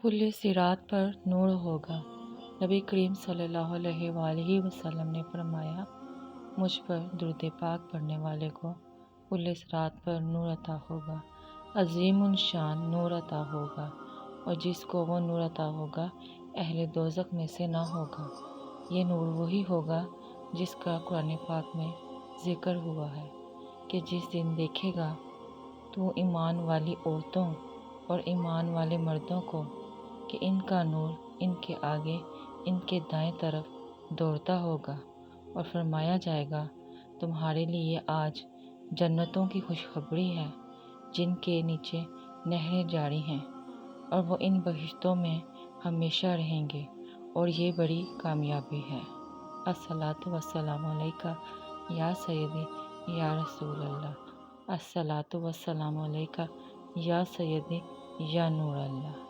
پل صراط پر نور ہوگا۔ نبی کریم صلی اللہ علیہ وآلہ وسلم نے فرمایا، مجھ پر درود پاک پڑھنے والے کو پل صراط پر نور عطا ہوگا، عظیم الشان نور عطا ہوگا، اور جس کو وہ نور عطا ہوگا اہل دوزخ میں سے نہ ہوگا۔ یہ نور وہی ہوگا جس کا قرآن پاک میں ذکر ہوا ہے کہ جس دن دیکھے گا تو ایمان والی عورتوں اور ایمان والے مردوں کو کہ ان کا نور ان کے آگے ان کے دائیں طرف دوڑتا ہوگا، اور فرمایا جائے گا تمہارے لیے آج جنتوں کی خوشخبری ہے جن کے نیچے نہریں جاری ہیں، اور وہ ان بہشتوں میں ہمیشہ رہیں گے، اور یہ بڑی کامیابی ہے۔ الصلاۃ والسلام علیکہ یا سیدی یا رسول اللہ، الصلاۃ والسلام علیکہ یا سیدی یا نور اللہ۔